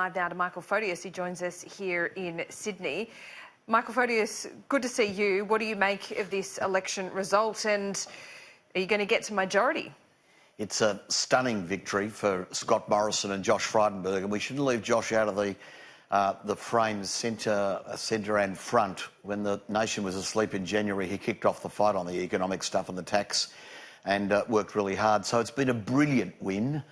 Live now to Michael Photios. He joins us here in Sydney. Michael Photios, good to see you. What do you make of this election result, and are you going to get to majority? It's a stunning victory for Scott Morrison and Josh Frydenberg, and we shouldn't leave Josh out of the frame centre and front. When the nation was asleep in January, he kicked off the fight on the economic stuff and the tax and worked really hard. So it's been a brilliant win.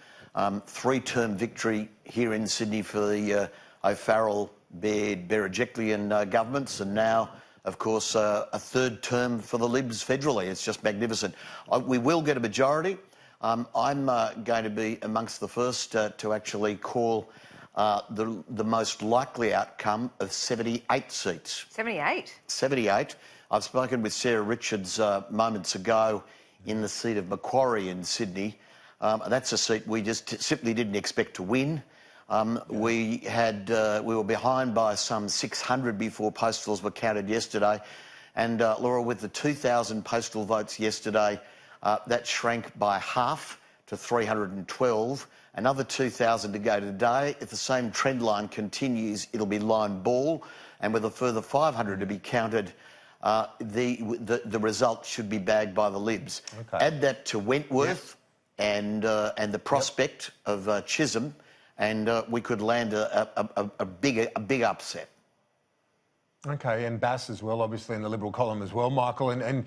Three-term victory here in Sydney for the O'Farrell, Baird, Berejiklian governments, and now, of course, a third term for the Libs federally. It's just magnificent. We will get a majority. I'm going to be amongst the first to actually call the most likely outcome of 78 seats. 78? 78. I've spoken with Sarah Richards moments ago in the seat of Macquarie in Sydney. That's a seat we just simply didn't expect to win. We were behind by some 600 before postals were counted yesterday. And Laura, with the 2,000 postal votes yesterday, that shrank by half to 312. Another 2,000 to go today. If the same trend line continues, it'll be line ball. And with a further 500 to be counted, the result should be bagged by the Libs. Okay. Add that to Wentworth. Yep. And the prospect of Chisholm, and we could land a big upset. Okay, and Bass as well, obviously in the Liberal column as well, Michael. And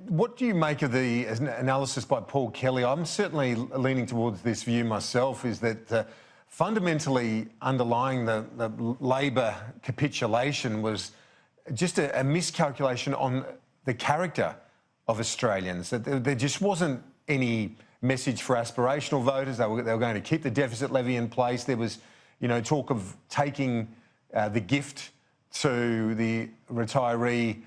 what do you make of the analysis by Paul Kelly? I'm certainly leaning towards this view myself, is that fundamentally underlying the Labor capitulation was just a miscalculation on the character of Australians. That there just wasn't any message for aspirational voters. They were going to keep the deficit levy in place. There was, talk of taking the gift to the retiree,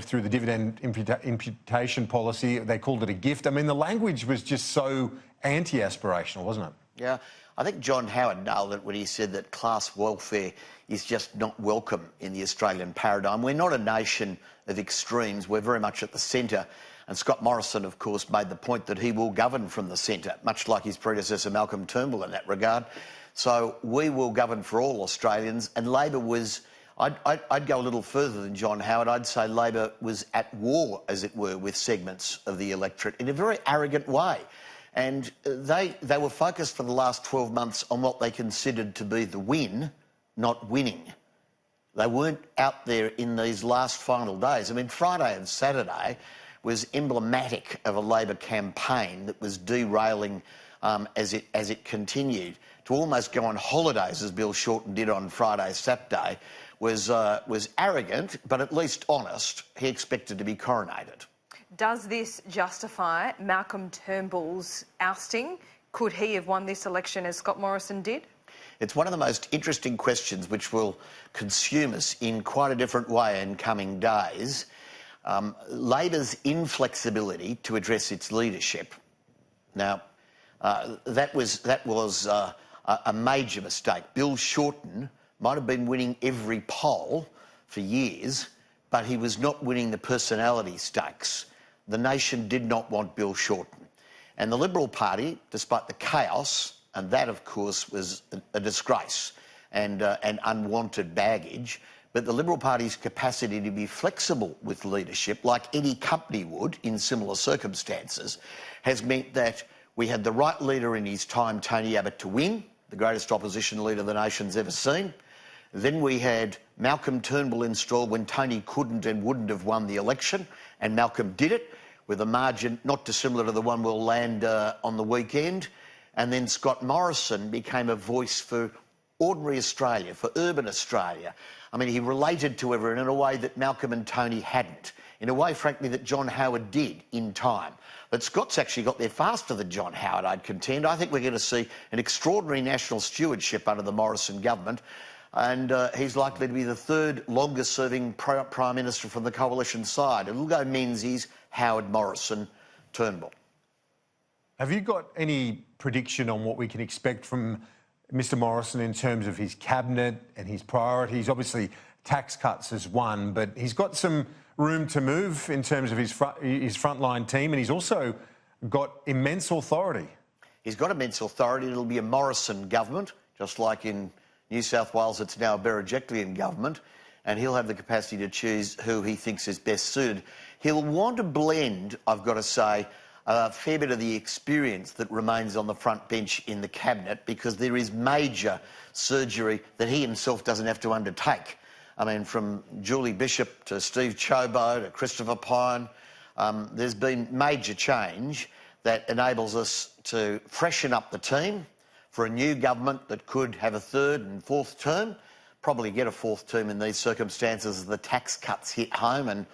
through the dividend imputation policy. They called it a gift. I mean, the language was just so anti-aspirational, wasn't it? Yeah. I think John Howard nailed it when he said that class welfare is just not welcome in the Australian paradigm. We're not a nation of extremes. We're very much at the centre. And Scott Morrison, of course, made the point that he will govern from the centre, much like his predecessor Malcolm Turnbull in that regard. So we will govern for all Australians. And Labor was, I'd go a little further than John Howard. I'd say Labor was at war, as it were, with segments of the electorate in a very arrogant way. And they were focused for the last 12 months on what they considered to be the win, not winning. They weren't out there in these last final days. I mean, Friday and Saturday was emblematic of a Labor campaign that was derailing as it continued. To almost go on holidays, as Bill Shorten did on Friday, Saturday, was arrogant, but at least honest. He expected to be coronated. Does this justify Malcolm Turnbull's ousting? Could he have won this election as Scott Morrison did? It's one of the most interesting questions which will consume us in quite a different way in coming days. Labor's inflexibility to address its leadership. Now, that was a major mistake. Bill Shorten might have been winning every poll for years, but he was not winning the personality stakes. The nation did not want Bill Shorten. And the Liberal Party, despite the chaos, and that, of course, was a disgrace and unwanted baggage, but the Liberal Party's capacity to be flexible with leadership, like any company would in similar circumstances, has meant that we had the right leader in his time, Tony Abbott, to win, the greatest opposition leader the nation's ever seen. Then we had Malcolm Turnbull installed when Tony couldn't and wouldn't have won the election, and Malcolm did it with a margin not dissimilar to the one we'll land on the weekend. And then Scott Morrison became a voice for ordinary Australia, for urban Australia. I mean, he related to everyone in a way that Malcolm and Tony hadn't, in a way, frankly, that John Howard did in time. But Scott's actually got there faster than John Howard, I'd contend. I think we're going to see an extraordinary national stewardship under the Morrison government, and he's likely to be the third longest-serving Prime Minister from the coalition side. It'll go Menzies, Howard, Morrison, Turnbull. Have you got any prediction on what we can expect from Mr Morrison in terms of his cabinet and his priorities? Obviously, tax cuts is one, but he's got some room to move in terms of his frontline team, and he's also got immense authority. He's got immense authority. It'll be a Morrison government. just like in New South Wales it's now a Berejiklian government, and he'll have the capacity to choose who he thinks is best suited. He'll want to blend, I've got to say, a fair bit of the experience that remains on the front bench in the cabinet, because there is major surgery that he himself doesn't have to undertake. I mean, from Julie Bishop to Steve Chobo to Christopher Pyne, there's been major change that enables us to freshen up the team for a new government that could have a third and fourth term, probably get a fourth term in these circumstances as the tax cuts hit home and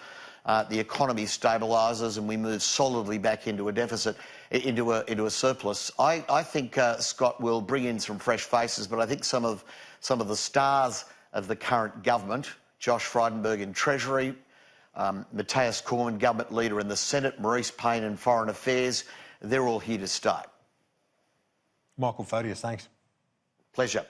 the economy stabilises and we move solidly back into a deficit, into a surplus. I think Scott will bring in some fresh faces, but I think some of the stars of the current government, Josh Frydenberg in Treasury, Matthias Cormann, government leader in the Senate, Maurice Payne in Foreign Affairs, they're all here to stay. Michael Photios, thanks. Pleasure.